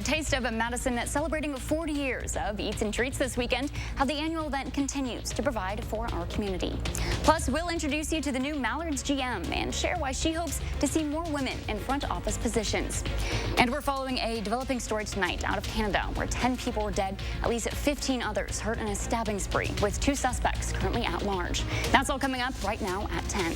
Taste of Madison celebrating 40 years of Eats and Treats this weekend, how the annual event continues to provide for our community. Plus, we'll introduce you to the new Mallard's GM and share why she hopes to see more women in front office positions. And we're following a developing story tonight out of Canada, where 10 people were dead, at least 15 others hurt in a stabbing spree, with 2 suspects currently at large. That's all coming up right now at 10.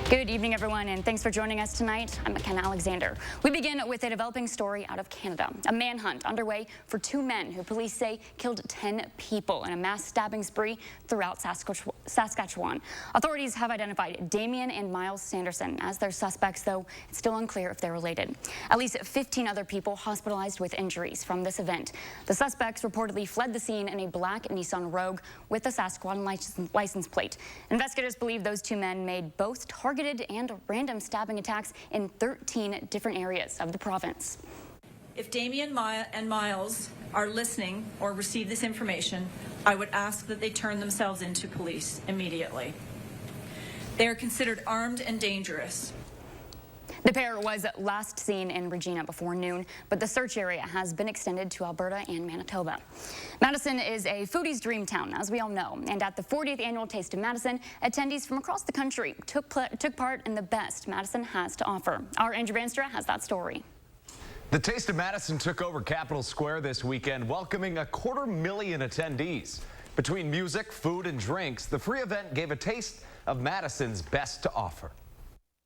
Good evening, everyone, and thanks for joining us tonight. I'm McKenna Alexander. We begin with a developing story out of Canada. A manhunt underway for 2 men who police say killed 10 people in a mass stabbing spree throughout Saskatchewan. Authorities have identified Damien and Miles Sanderson as their suspects, though it's still unclear if they're related. At least 15 other people hospitalized with injuries from this event. The suspects reportedly fled the scene in a black Nissan Rogue with a Saskatchewan license plate. Investigators believe those 2 men made both targeted and random stabbing attacks in 13 different areas of the province. If Damien and Miles are listening or receive this information, I would ask that they turn themselves into police immediately. They are considered armed and dangerous. The pair was last seen in Regina before noon, but the search area has been extended to Alberta and Manitoba. Madison is a foodie's dream town, as we all know, and at the 40th annual Taste of Madison, attendees from across the country took part in the best Madison has to offer. Our Andrew Vanstra has that story. The Taste of Madison took over Capitol Square this weekend, welcoming 250,000 attendees. Between music, food, and drinks, the free event gave a taste of Madison's best to offer.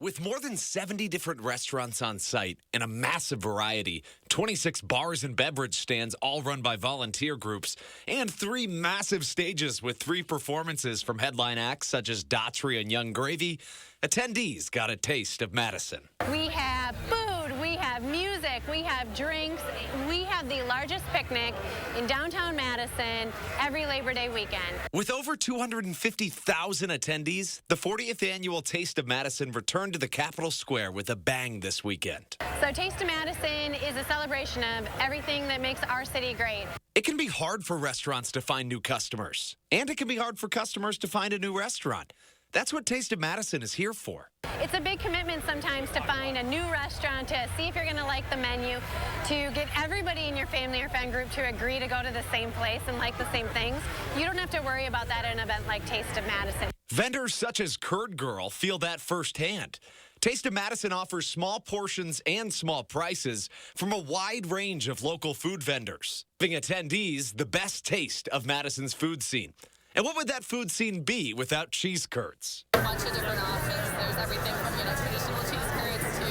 With more than 70 different restaurants on site and a massive variety, 26 bars and beverage stands all run by volunteer groups, and 3 massive stages with 3 performances from headline acts such as Daughtry and Young Gravy, attendees got a taste of Madison. We have food, we have music, we have drinks. We have the largest picnic in downtown Madison every Labor Day weekend. With over 250,000 attendees, the 40th annual Taste of Madison returned to the Capitol Square with a bang this weekend. So Taste of Madison is a celebration of everything that makes our city great. It can be hard for restaurants to find new customers, and it can be hard for customers to find a new restaurant. That's what Taste of Madison is here for. It's a big commitment sometimes to find a new restaurant, to see if you're going to like the menu, to get everybody in your family or friend group to agree to go to the same place and like the same things. You don't have to worry about that at an event like Taste of Madison. Vendors such as Curd Girl feel that firsthand. Taste of Madison offers small portions and small prices from a wide range of local food vendors, giving attendees the best taste of Madison's food scene. And what would that food scene be without cheese curds? A bunch of different options. There's everything from, traditional cheese curds to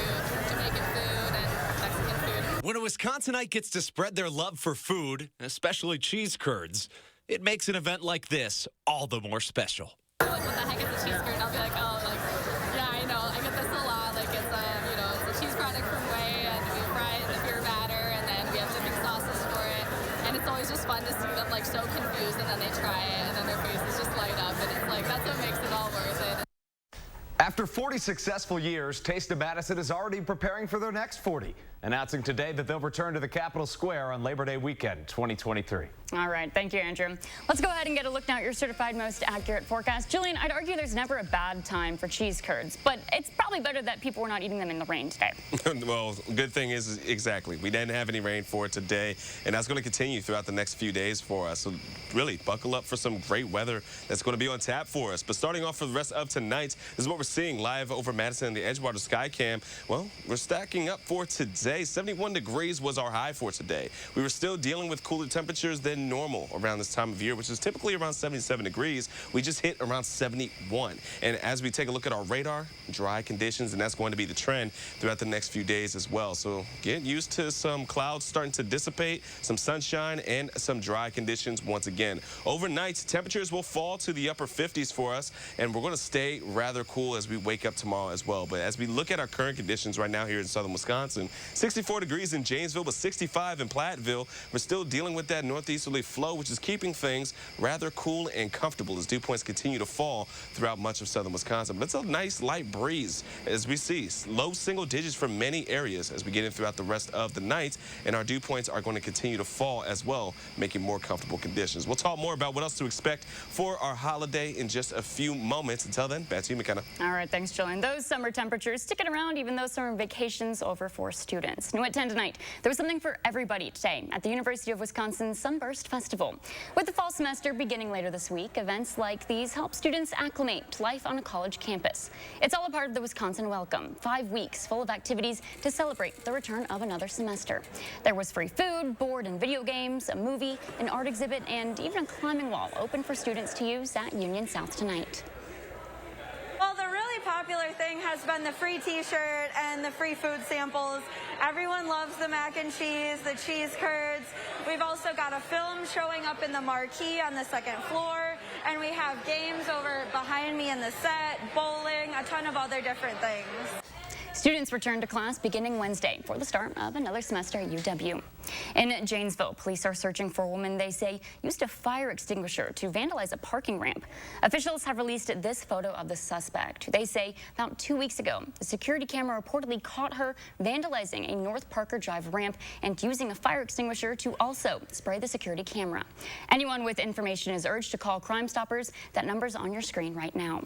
Jamaican food and Mexican food. When a Wisconsinite gets to spread their love for food, especially cheese curds, it makes an event like this all the more special. Like, what the heck is a cheese curd? And I'll be like, yeah, I know. I get this a lot. Like, it's a cheese product from Way, and we fry it in the beer batter, and then we have dipping sauces for it. And it's always just fun to see them, so confused, and then they try it, and then their faces just light up, and it's like, that's what makes it all worth it. After 40 successful years, Taste of Madison is already preparing for their next 40, announcing today that they'll return to the Capitol Square on Labor Day weekend 2023. All right. Thank you, Andrew. Let's go ahead and get a look now at your certified most accurate forecast. Jillian, I'd argue there's never a bad time for cheese curds, but it's probably better that people were not eating them in the rain today. Well, good thing is exactly. We didn't have any rain for it today, and that's going to continue throughout the next few days for us. So really, buckle up for some great weather that's going to be on tap for us. But starting off for the rest of tonight, this is what we're seeing live over Madison and the Edgewater Skycam. Well, we're stacking up for today. 71 degrees was our high for today. We were still dealing with cooler temperatures than normal around this time of year, which is typically around 77 degrees. We just hit around 71. And as we take a look at our radar, dry conditions, and that's going to be the trend throughout the next few days as well. So get used to some clouds starting to dissipate, some sunshine, and some dry conditions once again. Overnight, temperatures will fall to the upper 50s for us, and we're going to stay rather cool as we wake up tomorrow as well. But as we look at our current conditions right now here in southern Wisconsin, 64 degrees in Janesville, but 65 in Platteville. We're still dealing with that northeasterly flow, which is keeping things rather cool and comfortable as dew points continue to fall throughout much of southern Wisconsin. But it's a nice light breeze as we see low single digits for many areas as we get in throughout the rest of the night, and our dew points are going to continue to fall as well, making more comfortable conditions. We'll talk more about what else to expect for our holiday in just a few moments. Until then, back to you, McKenna. All right, thanks, Jillian. Those summer temperatures sticking around, even though summer vacations over for students. students. New at 10 tonight, there was something for everybody today at the University of Wisconsin Sunburst Festival. With the fall semester beginning later this week, events like these help students acclimate to life on a college campus. It's all a part of the Wisconsin Welcome, 5 weeks full of activities to celebrate the return of another semester. There was free food, board and video games, a movie, an art exhibit, and even a climbing wall open for students to use at Union South tonight. Well, the really popular thing has been the free t-shirt and the free food samples. Everyone loves the mac and cheese, the cheese curds. We've also got a film showing up in the marquee on the second floor, and we have games over behind me in the set, bowling, a ton of other different things. Students return to class beginning Wednesday for the start of another semester at UW. In Janesville, police are searching for a woman they say used a fire extinguisher to vandalize a parking ramp. Officials have released this photo of the suspect, who they say about 2 weeks ago, the security camera reportedly caught her vandalizing a North Parker Drive ramp and using a fire extinguisher to also spray the security camera. Anyone with information is urged to call Crime Stoppers. That number's on your screen right now.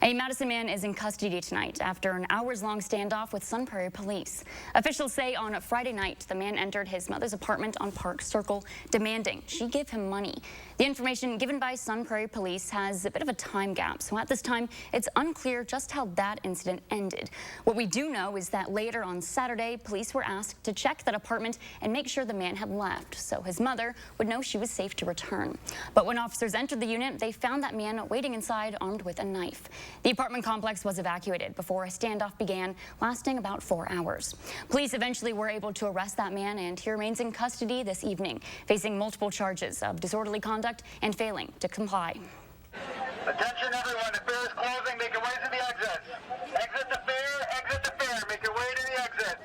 A Madison man is in custody tonight after an hours-long standoff with Sun Prairie police. Officials say on Friday night, the man entered his mother's apartment on Park Circle, demanding she give him money. The information given by Sun Prairie police has a bit of a time gap, so at this time, it's unclear just how that incident ended. What we do know is that later on Saturday, police were asked to check that apartment and make sure the man had left, so his mother would know she was safe to return. But when officers entered the unit, they found that man waiting inside armed with a knife. The apartment complex was evacuated before a standoff began, lasting about 4 hours. Police eventually were able to arrest that man, and he remains in custody this evening, facing multiple charges of disorderly conduct and failing to comply. Attention everyone, the fair is closing, make your way to the exits. Exit the fair, make your way to the exits.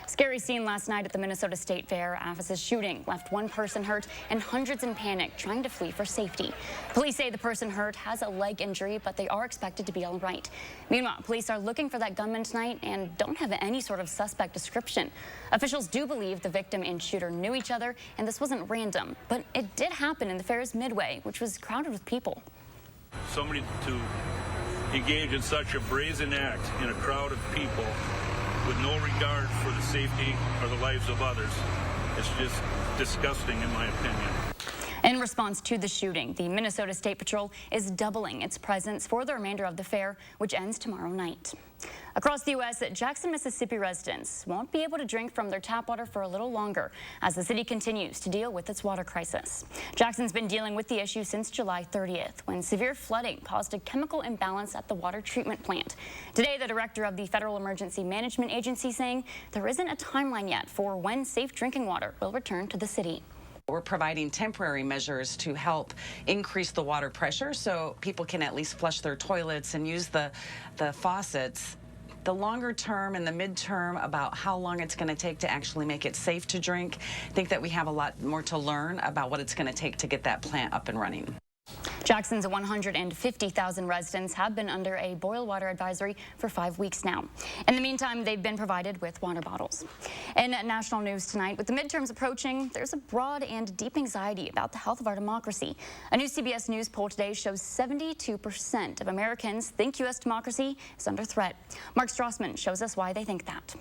Scary scene last night at the Minnesota State Fair. After shooting left one person hurt and hundreds in panic trying to flee for safety. Police say the person hurt has a leg injury, but they are expected to be all right. Meanwhile, police are looking for that gunman tonight and don't have any sort of suspect description. Officials do believe the victim and shooter knew each other, and this wasn't random, but it did happen in the fair's midway, which was crowded with people. Somebody to engage in such a brazen act in a crowd of people with no regard for the safety or the lives of others. It's just disgusting, in my opinion. In response to the shooting, the Minnesota State Patrol is doubling its presence for the remainder of the fair, which ends tomorrow night. Across the U.S., Jackson, Mississippi residents won't be able to drink from their tap water for a little longer as the city continues to deal with its water crisis. Jackson's been dealing with the issue since July 30th, when severe flooding caused a chemical imbalance at the water treatment plant. Today, the director of the Federal Emergency Management Agency saying there isn't a timeline yet for when safe drinking water will return to the city. We're providing temporary measures to help increase the water pressure so people can at least flush their toilets and use the faucets. The longer term and the midterm about how long it's going to take to actually make it safe to drink, I think that we have a lot more to learn about what it's going to take to get that plant up and running. Jackson's 150,000 residents have been under a boil water advisory for 5 weeks now. In the meantime, they've been provided with water bottles. In national news tonight, with the midterms approaching, there's a broad and deep anxiety about the health of our democracy. A new CBS News poll today shows 72% of Americans think U.S. democracy is under threat. Mark Strassman shows us why they think that.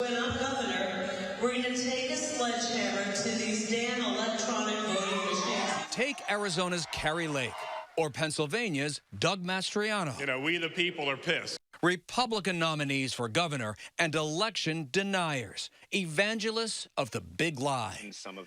When I'm governor, we're going to take a sledgehammer to these damn electronic voting machines. Take Arizona's Kari Lake or Pennsylvania's Doug Mastriano. You know, we the people are pissed. Republican nominees for governor and election deniers, evangelists of the big lie.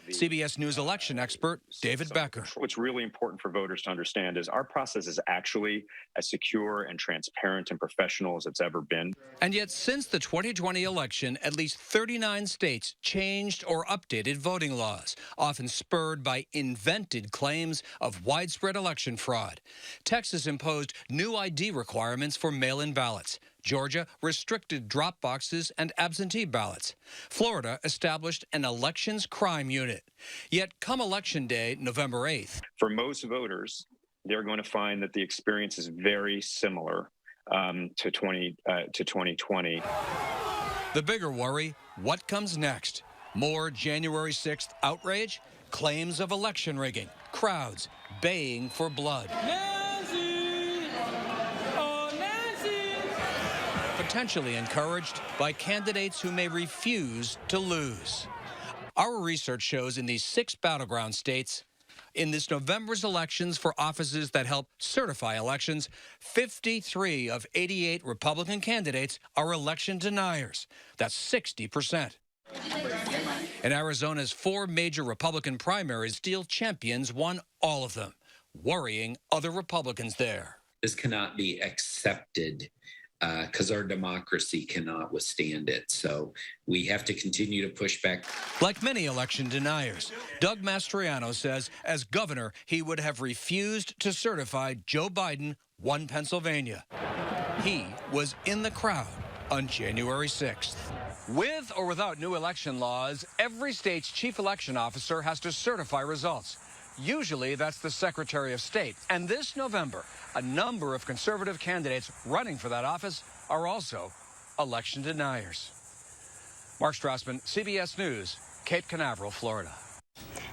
CBS News election expert David Becker. What's really important for voters to understand is our process is actually as secure and transparent and professional as it's ever been. And yet, since the 2020 election, at least 39 states changed or updated voting laws, often spurred by invented claims of widespread election fraud. Texas imposed new ID requirements for mail-in ballots. Georgia restricted drop boxes and absentee ballots. Florida established an elections crime unit. Yet come Election Day, November 8th. For most voters, they're going to find that the experience is very similar to 2020. The bigger worry, what comes next? More January 6th outrage? Claims of election rigging? Crowds baying for blood? potentially encouraged by candidates who may refuse to lose. Our research shows in these 6 battleground states, in this November's elections for offices that help certify elections, 53 of 88 Republican candidates are election deniers. That's 60%. In Arizona's 4 major Republican primaries, Steel Champions won all of them, worrying other Republicans there. This cannot be accepted because our democracy cannot withstand it. So we have to continue to push back. Like many election deniers, Doug Mastriano says as governor, he would have refused to certify Joe Biden won Pennsylvania. He was in the crowd on January 6th. With or without new election laws, every state's chief election officer has to certify results. Usually that's the Secretary of State. And this November, a number of conservative candidates running for that office are also election deniers. Mark Strassman, CBS News, Cape Canaveral, Florida.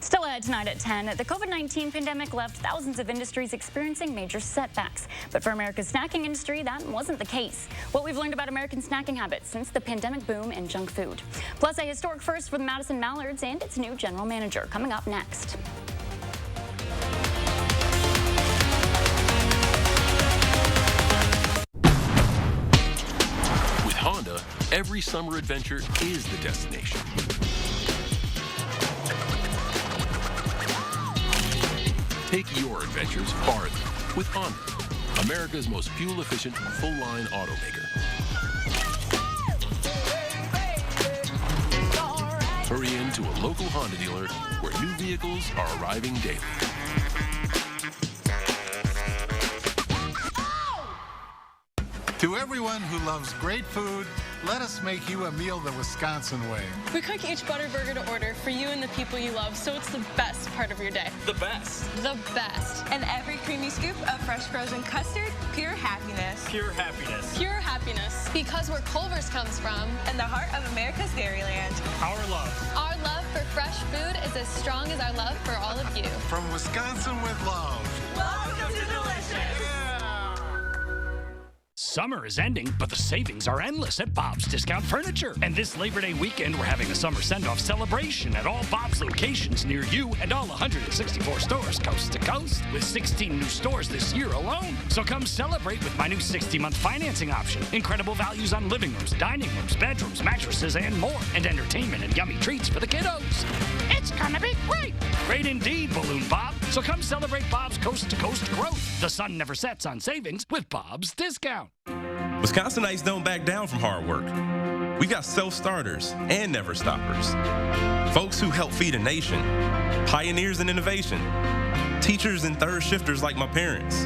Still ahead tonight at 10, the COVID-19 pandemic left thousands of industries experiencing major setbacks. But for America's snacking industry, that wasn't the case. What we've learned about American snacking habits since the pandemic boom in junk food. Plus, a historic first for the Madison Mallards and its new general manager. Coming up next. With Honda, every summer adventure is the destination. Take your adventures farther with Honda, America's most fuel-efficient, full-line automaker. Hurry in to a local Honda dealer where new vehicles are arriving daily. To everyone who loves great food, let us make you a meal the Wisconsin way. We cook each butter burger to order for you and the people you love, so it's the best part of your day. The best. The best. And every creamy scoop of fresh frozen custard, pure happiness. Pure happiness. Pure happiness. Because where Culver's comes from. And the heart of America's Dairyland. Our love. Our love for fresh food is as strong as our love for all of you. From Wisconsin with love. Welcome to Delicious. Summer is ending, but the savings are endless at Bob's Discount Furniture. And this Labor Day weekend, we're having a summer send-off celebration at all Bob's locations near you and all 164 stores coast to coast, with 16 new stores this year alone. So come celebrate with my new 60-month financing option. Incredible values on living rooms, dining rooms, bedrooms, mattresses, and more. And entertainment and yummy treats for the kiddos. It's gonna be great. Great indeed, Balloon Bob. So come celebrate Bob's coast-to-coast growth. The sun never sets on savings with Bob's Discount. Wisconsinites don't back down from hard work. We got self-starters and never-stoppers. Folks who help feed a nation. Pioneers in innovation. Teachers and third shifters like my parents.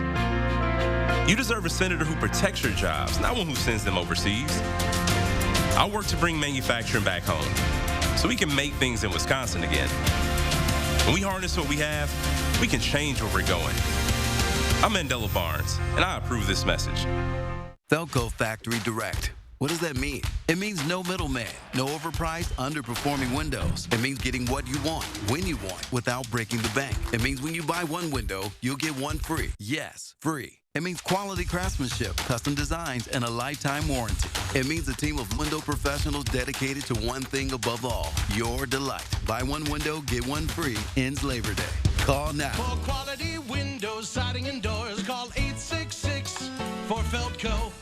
You deserve a senator who protects your jobs, not one who sends them overseas. I work to bring manufacturing back home so we can make things in Wisconsin again. When we harness what we have, we can change where we're going. I'm Mandela Barnes, and I approve this message. Velco Factory Direct. What does that mean? It means no middleman, no overpriced, underperforming windows. It means getting what you want, when you want, without breaking the bank. It means when you buy one window, you'll get one free. Yes, free. It means quality craftsmanship, custom designs, and a lifetime warranty. It means a team of window professionals dedicated to one thing above all, your delight. Buy one window, get one free, ends Labor Day. Call now. For quality windows, siding, and doors, call 866 for Feltco.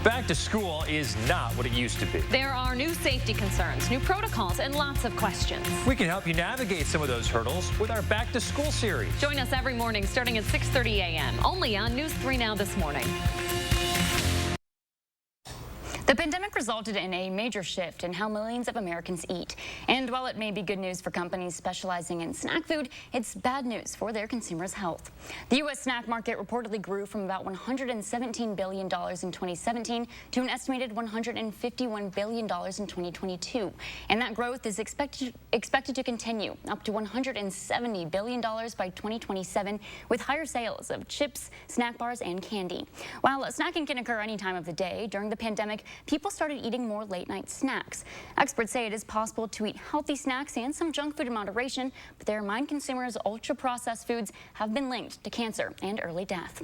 Back to school is not what it used to be. There are new safety concerns, new protocols, and lots of questions. We can help you navigate some of those hurdles with our Back to School series. Join us every morning starting at 6:30 a.m. only on News 3 Now this morning. The pandemic resulted in a major shift in how millions of Americans eat. And while it may be good news for companies specializing in snack food, it's bad news for their consumers' health. The U.S. snack market reportedly grew from about $117 billion in 2017 to an estimated $151 billion in 2022. And that growth is expected to continue up to $170 billion by 2027, with higher sales of chips, snack bars, and candy. While snacking can occur any time of the day, during the pandemic, people started started eating more late-night snacks. Experts say it is possible to eat healthy snacks and some junk food in moderation, but they remind consumers ultra-processed foods have been linked to cancer and early death.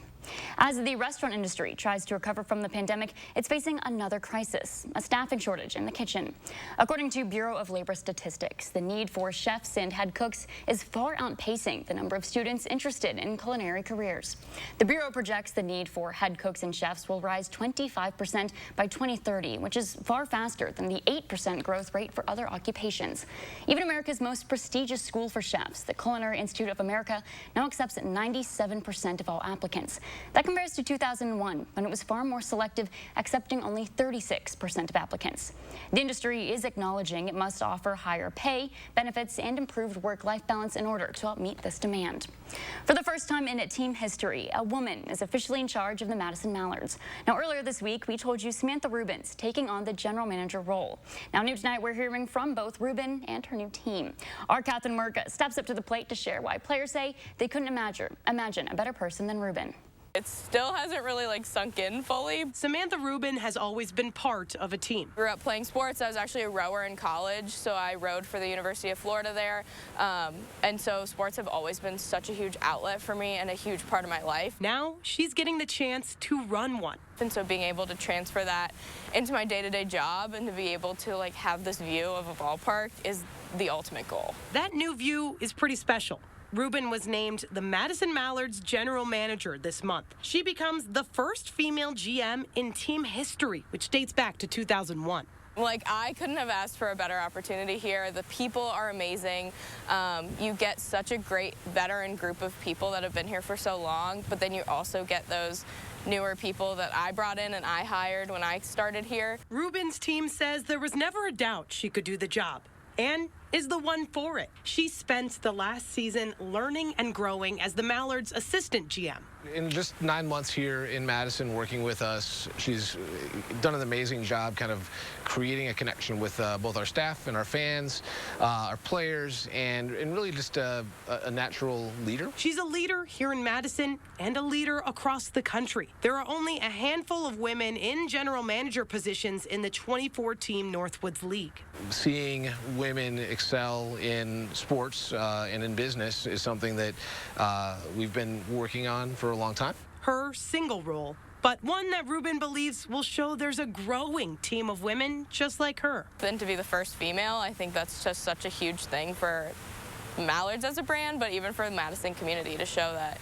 As the restaurant industry tries to recover from the pandemic, it's facing another crisis, a staffing shortage in the kitchen. According to Bureau of Labor Statistics, the need for chefs and head cooks is far outpacing the number of students interested in culinary careers. The Bureau projects the need for head cooks and chefs will rise 25% by 2030, which is far faster than the 8% growth rate for other occupations. Even America's most prestigious school for chefs, the Culinary Institute of America, now accepts 97% of all applicants. That compares to 2001, when it was far more selective, accepting only 36% of applicants. The industry is acknowledging it must offer higher pay, benefits, and improved work-life balance in order to help meet this demand. For the first time in team history, a woman is officially in charge of the Madison Mallards. Now, earlier this week, we told you Samantha Rubin's taking on the general manager role. Now, new tonight, we're hearing from both Rubin and her new team. Our Catherine Merka steps up to the plate to share why players say they couldn't imagine a better person than Rubin. It still hasn't really sunk in fully. Samantha Rubin has always been part of a team. Grew up playing sports. I was actually a rower in college, so I rowed for the University of Florida there. And so sports have always been such a huge outlet for me and a huge part of my life. Now she's getting the chance to run one. And so being able to transfer that into my day-to-day job and to be able to have this view of a ballpark is the ultimate goal. That new view is pretty special. Rubin was named the Madison Mallards general manager this month. She becomes the first female GM in team history, which dates back to 2001. I couldn't have asked for a better opportunity here. The people are amazing. You get such a great veteran group of people that have been here for so long, but then you also get those newer people that I brought in and I hired when I started here. Rubin's team says there was never a doubt she could do the job, and is the one for it. She spent the last season learning and growing as the Mallards' assistant GM. In just 9 months here in Madison working with us, she's done an amazing job kind of creating a connection with both our staff and our fans, our players, and really just a natural leader. She's a leader here in Madison and a leader across the country. There are only a handful of women in general manager positions in the 24-team Northwoods League. Seeing women excel in sports and in business is something that we've been working on for a long time. Her single role, but one that Rubin believes will show there's a growing team of women just like her. Then to be the first female, I think that's just such a huge thing for Mallards as a brand, but even for the Madison community to show that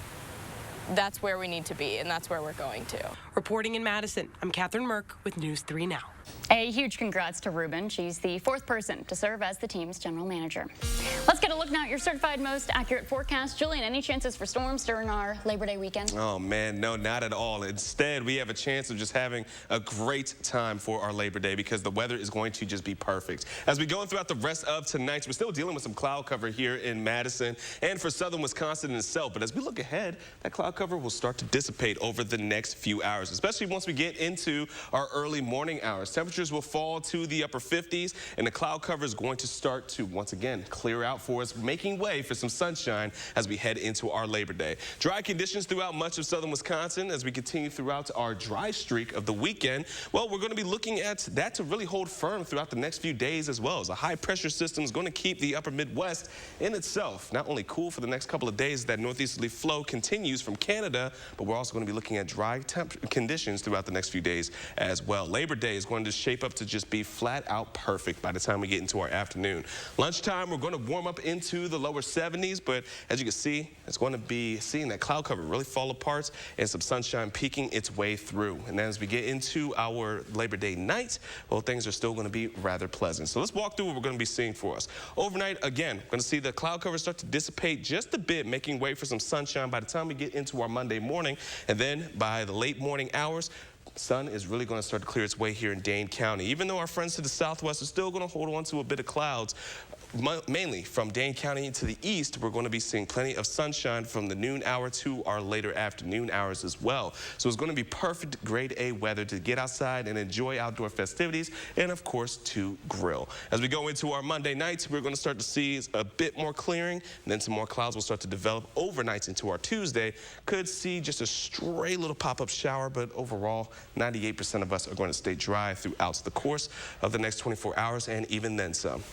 that's where we need to be and that's where we're going to. Reporting in Madison, I'm Catherine Merk with News 3 Now. A huge congrats to Rubin. She's the 4th person to serve as the team's general manager. Let's get a look now at your certified most accurate forecast. Julian, any chances for storms during our Labor Day weekend? Oh, man, no, not at all. Instead, we have a chance of just having a great time for our Labor Day because the weather is going to just be perfect. As we go throughout the rest of tonight, we're still dealing with some cloud cover here in Madison and for southern Wisconsin itself. But as we look ahead, that cloud cover will start to dissipate over the next few hours, especially once we get into our early morning hours. Temperatures will fall to the upper 50s, and the cloud cover is going to start to, once again, clear out for us, making way for some sunshine as we head into our Labor Day. Dry conditions throughout much of southern Wisconsin as we continue throughout our dry streak of the weekend. Well, we're going to be looking at that to really hold firm throughout the next few days as well, as a high-pressure system is going to keep the upper Midwest in itself not only cool for the next couple of days. That northeasterly flow continues from Canada, but we're also going to be looking at dry conditions throughout the next few days as well. Labor Day is going to shape up to just be flat out perfect by the time we get into our afternoon. Lunchtime, we're going to warm up into the lower 70s, but as you can see, it's going to be seeing that cloud cover really fall apart and some sunshine peeking its way through. And then as we get into our Labor Day night, well, things are still going to be rather pleasant. So let's walk through what we're going to be seeing for us. Overnight, again, we're going to see the cloud cover start to dissipate just a bit, making way for some sunshine by the time we get into our Monday morning. And then by the late morning hours, sun is really going to start to clear its way here in Dane County. Even though our friends to the southwest are still going to hold on to a bit of clouds, mainly from Dane County to the east, we're going to be seeing plenty of sunshine from the noon hour to our later afternoon hours as well. So it's going to be perfect grade A weather to get outside and enjoy outdoor festivities and, of course, to grill. As we go into our Monday nights, we're going to start to see a bit more clearing, and then some more clouds will start to develop overnights into our Tuesday. Could see just a stray little pop-up shower, but overall, 98% of us are going to stay dry throughout the course of the next 24 hours and even then some.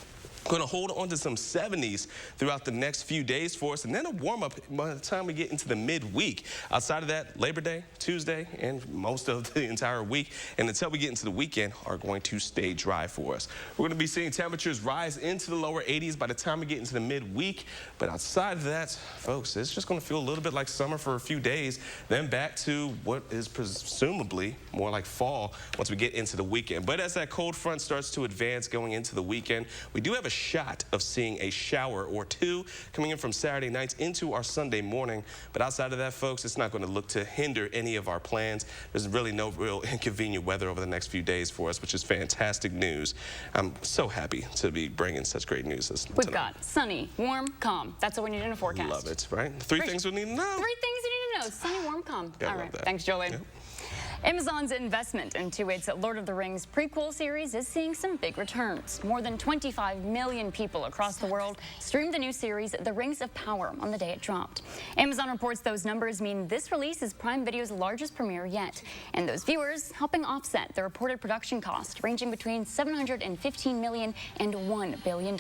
Going to hold on to some 70s throughout the next few days for us, and then a warm-up by the time we get into the midweek. Outside of that, Labor Day, Tuesday, and most of the entire week, and until we get into the weekend, are going to stay dry for us. We're going to be seeing temperatures rise into the lower 80s by the time we get into the midweek, but outside of that, folks, it's just going to feel a little bit like summer for a few days, then back to what is presumably more like fall once we get into the weekend. But as that cold front starts to advance going into the weekend, we do have a shot of seeing a shower or two coming in from Saturday nights into our Sunday morning. But outside of that, folks, it's not going to look to hinder any of our plans. There's really no real inconvenient weather over the next few days for us, which is fantastic news. I'm so happy to be bringing such great news tonight. We've got sunny, warm, calm. That's what we need in a forecast. Love it, right? Three things we need to know. 3 things you need to know. Sunny, warm, calm. All right. that. Thanks, Jolie. Yeah. Amazon's investment into its Lord of the Rings prequel series is seeing some big returns. More than 25 million people across the world streamed the new series, The Rings of Power, on the day it dropped. Amazon reports those numbers mean this release is Prime Video's largest premiere yet, and those viewers helping offset the reported production cost, ranging between $715 million and $1 billion.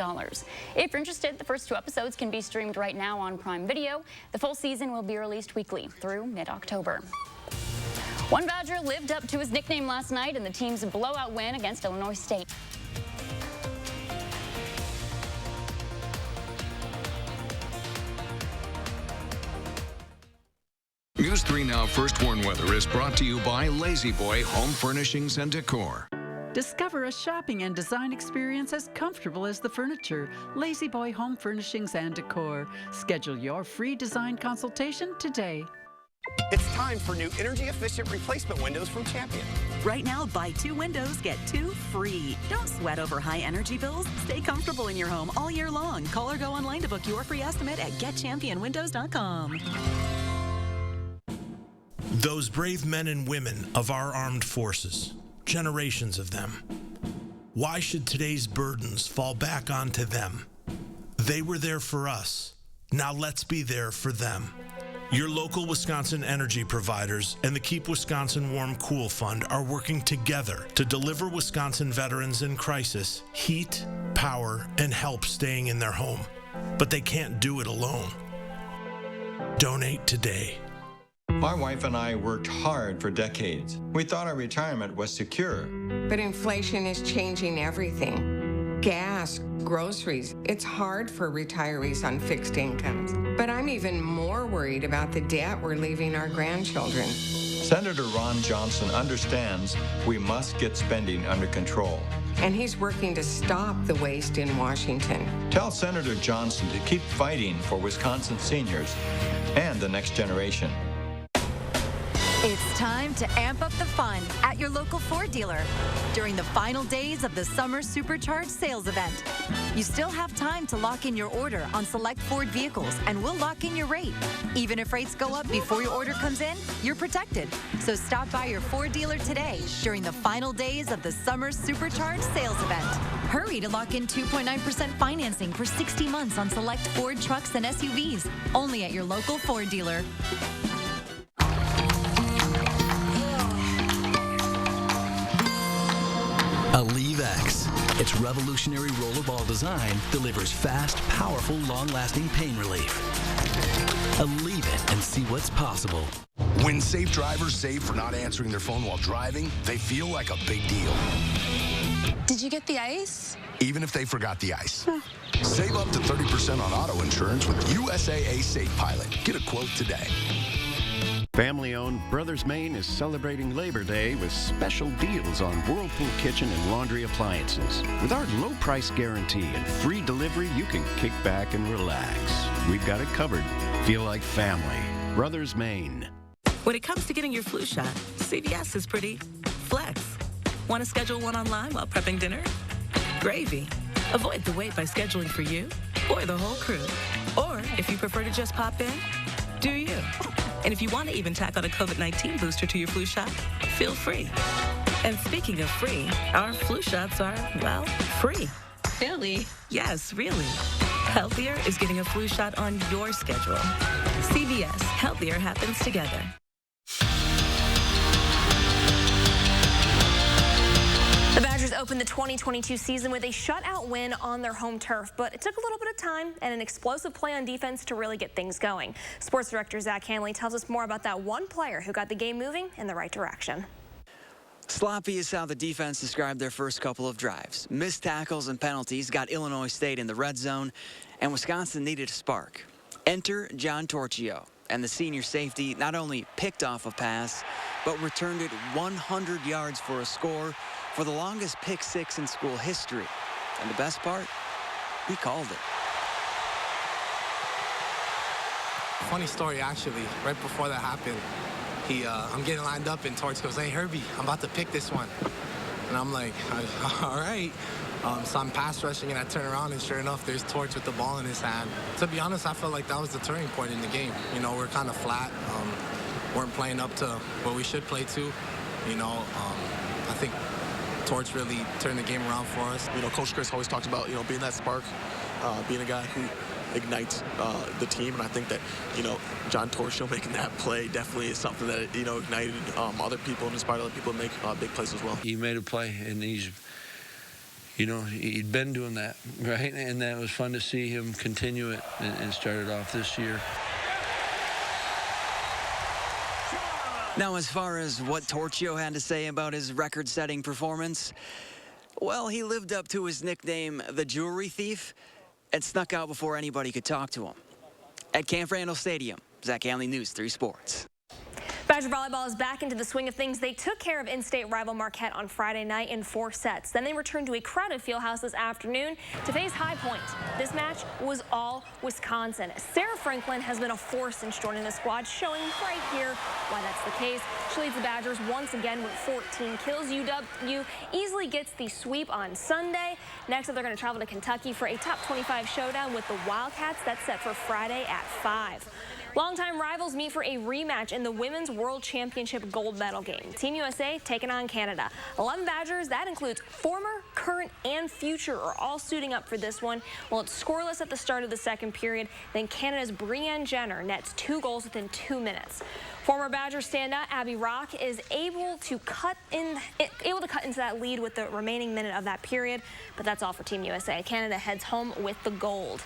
If you're interested, the first 2 episodes can be streamed right now on Prime Video. The full season will be released weekly through mid-October. One Badger lived up to his nickname last night in the team's blowout win against Illinois State. News 3 Now First Warn Weather is brought to you by Lazy Boy Home Furnishings and Decor. Discover a shopping and design experience as comfortable as the furniture. Lazy Boy Home Furnishings and Decor. Schedule your free design consultation today. It's time for new energy-efficient replacement windows from Champion. Right now, buy 2 windows, get 2 free. Don't sweat over high energy bills. Stay comfortable in your home all year long. Call or go online to book your free estimate at getchampionwindows.com. Those brave men and women of our armed forces, generations of them. Why should today's burdens fall back onto them? They were there for us. Now let's be there for them. Your local Wisconsin energy providers and the Keep Wisconsin Warm Cool Fund are working together to deliver Wisconsin veterans in crisis heat, power, and help staying in their home. But they can't do it alone. Donate today. My wife and I worked hard for decades. We thought our retirement was secure. But inflation is changing everything. Gas, groceries. It's hard for retirees on fixed incomes. But I'm even more worried about the debt we're leaving our grandchildren. Senator Ron Johnson understands we must get spending under control. And he's working to stop the waste in Washington. Tell Senator Johnson to keep fighting for Wisconsin seniors and the next generation. It's time to amp up the fun at your local Ford dealer during the final days of the Summer Supercharged sales event. You still have time to lock in your order on select Ford vehicles, and we'll lock in your rate. Even if rates go up before your order comes in, you're protected. So stop by your Ford dealer today during the final days of the Summer Supercharged sales event. Hurry to lock in 2.9% financing for 60 months on select Ford trucks and SUVs, only at your local Ford dealer. Aleve X. Its revolutionary rollerball design delivers fast, powerful, long-lasting pain relief. Aleve it and see what's possible. When safe drivers save for not answering their phone while driving, they feel like a big deal. Did you get the ice? Even if they forgot the ice. Save up to 30% on auto insurance with USAA Safe Pilot. Get a quote today. Family-owned Brothers Maine is celebrating Labor Day with special deals on Whirlpool kitchen and laundry appliances. With our low price guarantee and free delivery, you can kick back and relax. We've got it covered. Feel like family. Brothers Maine. When it comes to getting your flu shot, CVS is pretty flex. Want to schedule one online while prepping dinner? Gravy. Avoid the wait by scheduling for you or the whole crew. Or if you prefer to just pop in, do you. And if you want to even tack on a COVID-19 booster to your flu shot, feel free. And speaking of free, our flu shots are, well, free. Really? Yes, really. Healthier is getting a flu shot on your schedule. CVS, healthier happens together. The Badgers opened the 2022 season with a shutout win on their home turf, but it took a little bit of time and an explosive play on defense to really get things going. Sports director Zach Hanley tells us more about that one player who got the game moving in the right direction. Sloppy is how the defense described their first couple of drives. Missed tackles and penalties got Illinois State in the red zone, and Wisconsin needed a spark. Enter John Torchio, and the senior safety not only picked off a pass, but returned it 100 yards for a score for the longest pick six in school history. And the best part, he called it. Funny story, actually. Right before that happened, I'm getting lined up, and Torch goes, "Hey, Herbie, I'm about to pick this one." And I'm like, all right. So I'm pass rushing, and I turn around, and sure enough, there's Torch with the ball in his hand. To be honest, I felt like that was the turning point in the game. You know, we're kind of flat. Weren't playing up to what we should play to. You know, I think Torch really turned the game around for us. You know, Coach Chris always talks about, being that spark, being a guy who ignites the team, and I think that, John Torchio making that play definitely is something that, ignited other people and inspired other people to make big plays as well. He made a play, and he'd been doing that, right? And that was fun to see him continue it and start it off this year. Now, as far as what Torchio had to say about his record-setting performance, well, he lived up to his nickname, the Jewelry Thief, and snuck out before anybody could talk to him. At Camp Randall Stadium, Zach Hanley, News 3 Sports. Badger volleyball is back into the swing of things. They took care of in-state rival Marquette on Friday night in 4 sets. Then they returned to a crowded fieldhouse this afternoon to face High Point. This match was all Wisconsin. Sarah Franklin has been a force since joining the squad, showing right here why that's the case. She leads the Badgers once again with 14 kills. UW easily gets the sweep on Sunday. Next up, they're going to travel to Kentucky for a top 25 showdown with the Wildcats. That's set for Friday at 5. Longtime rivals meet for a rematch in the Women's World Championship gold medal game. Team USA taking on Canada. 11 Badgers, that includes former, current, and future, are all suiting up for this one. Well, it's scoreless at the start of the second period. Then Canada's Brianne Jenner nets 2 goals within 2 minutes. Former Badger standout Abby Rock is able to cut into that lead with the remaining minute of that period. But that's all for Team USA. Canada heads home with the gold.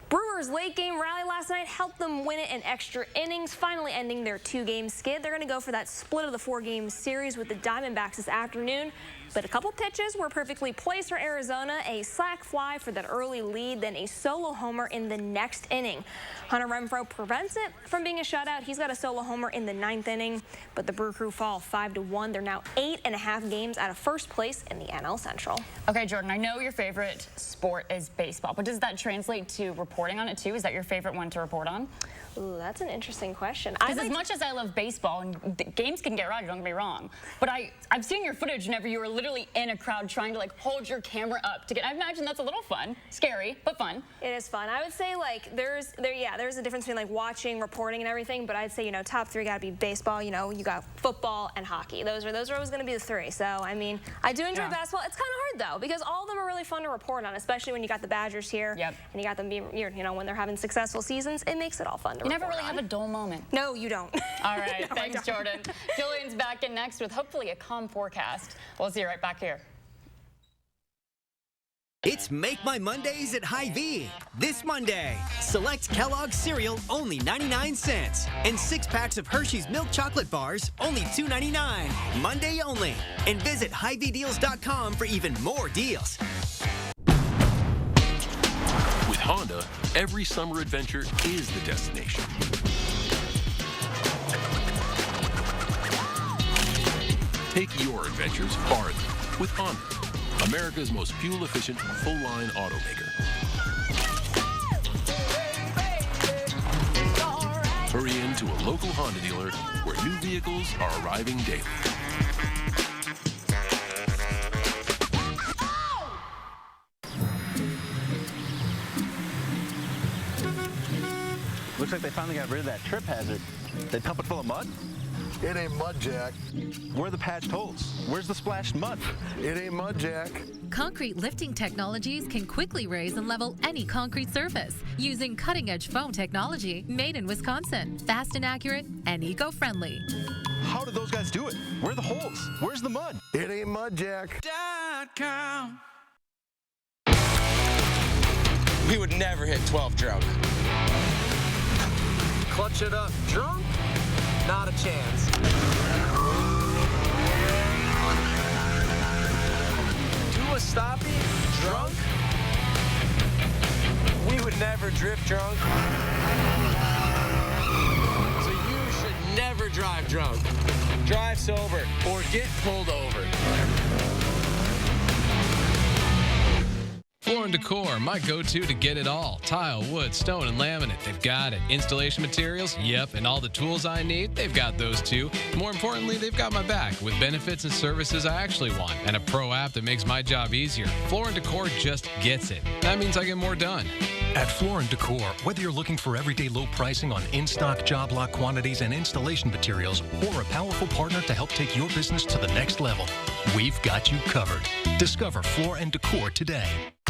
Brewers' late-game rally last night helped them win it in extra innings, finally ending their 2-game skid. They're going to go for that split of the 4-game series with the Diamondbacks this afternoon. But a couple pitches were perfectly placed for Arizona. A sac fly for that early lead, then a solo homer in the next inning. Hunter Renfroe prevents it from being a shutout. He's got a solo homer in the 9th inning, but the Brew Crew fall 5-1. They're now 8.5 games out of first place in the NL Central. Okay, Jordan, I know your favorite sport is baseball, but does that translate to reporting on it too? Is that your favorite one to report on? Ooh, that's an interesting question. Because as much as I love baseball, and the games can get rowdy, don't get me wrong, but I've seen your footage whenever you were literally in a crowd trying to hold your camera up to get. I imagine that's a little fun, scary, but fun. It is fun. I would say there's a difference between watching, reporting, and everything. But I'd say top 3 got to be baseball. You got football and hockey. Those are always going to be the 3. So I mean, I do enjoy basketball. It's kind of hard though because all of them are really fun to report on, especially when you got the Badgers here. Yep. And you got them being when they're having successful seasons. It makes it all fun to report on. You never really have a dull moment. No, you don't. All right, thanks, Jordan. Julian's back in next with hopefully a calm forecast. We'll see you right back here. It's Make My Mondays at Hy-Vee. This Monday, select Kellogg's cereal, only 99 cents. And 6 packs of Hershey's milk chocolate bars, only $2.99. Monday only. And visit HyVeeDeals.com for even more deals. With Honda, every summer adventure is the destination. Take your adventures farther with Honda, America's most fuel-efficient, full-line automaker. Hurry into a local Honda dealer where new vehicles are arriving daily. Looks like they finally got rid of that trip hazard. They pump it full of mud? It ain't mud, Jack. Where are the patched holes? Where's the splashed mud? It ain't mud, Jack. Concrete lifting technologies can quickly raise and level any concrete surface using cutting-edge foam technology made in Wisconsin. Fast and accurate and eco-friendly. How did those guys do it? Where are the holes? Where's the mud? It ain't mud, Jack. .com. We would never hit 12 drunk. Clutch it up drunk? Not a chance. Do a stoppie drunk? We would never drift drunk. So you should never drive drunk. Drive sober or get pulled over. Floor & Decor, my go-to to get it all. Tile, wood, stone, and laminate, they've got it. Installation materials, yep, and all the tools I need, they've got those too. More importantly, they've got my back with benefits and services I actually want, and a pro app that makes my job easier. Floor & Decor just gets it. That means I get more done. At Floor & Decor, whether you're looking for everyday low pricing on in-stock job lot quantities and installation materials, or a powerful partner to help take your business to the next level, we've got you covered. Discover Floor & Decor today.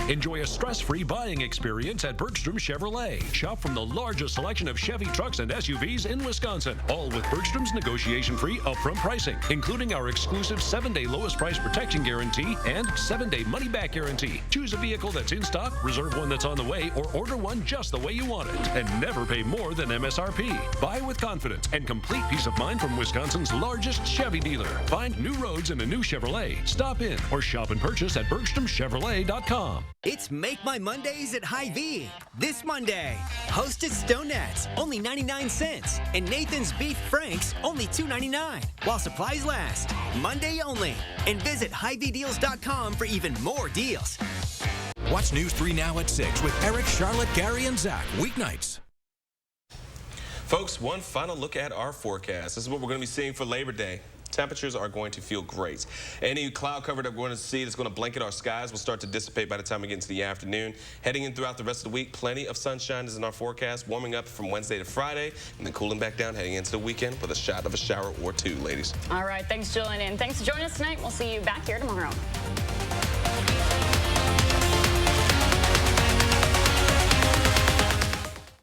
Enjoy a stress-free buying experience at Bergstrom Chevrolet. Shop from the largest selection of Chevy trucks and SUVs in Wisconsin, all with Bergstrom's negotiation-free upfront pricing, including our exclusive 7-day lowest price protection guarantee and 7-day money-back guarantee. Choose a vehicle that's in stock, reserve one that's on the way, or order one just the way you want it, and never pay more than MSRP. Buy with confidence and complete peace of mind from Wisconsin's largest Chevy dealer. Find new roads in a new Chevrolet. Stop in or shop and purchase at BergstromChevrolet.com. It's Make My Mondays at Hy-Vee. This Monday, Hostess Stonettes, only 99 cents. And Nathan's Beef Franks, only $2.99. While supplies last. Monday only. And visit HyVeeDeals.com for even more deals. Watch News 3 Now at 6 with Eric, Charlotte, Gary, and Zach. Weeknights. Folks, one final look at our forecast. This is what we're going to be seeing for Labor Day. Temperatures are going to feel great. Any cloud cover that we're going to see that's going to blanket our skies will start to dissipate by the time we get into the afternoon. Heading in throughout the rest of the week, plenty of sunshine is in our forecast, warming up from Wednesday to Friday, and then cooling back down heading into the weekend with a shot of a shower or two, ladies. All right, thanks, Julian, and thanks for joining us tonight. We'll see you back here tomorrow.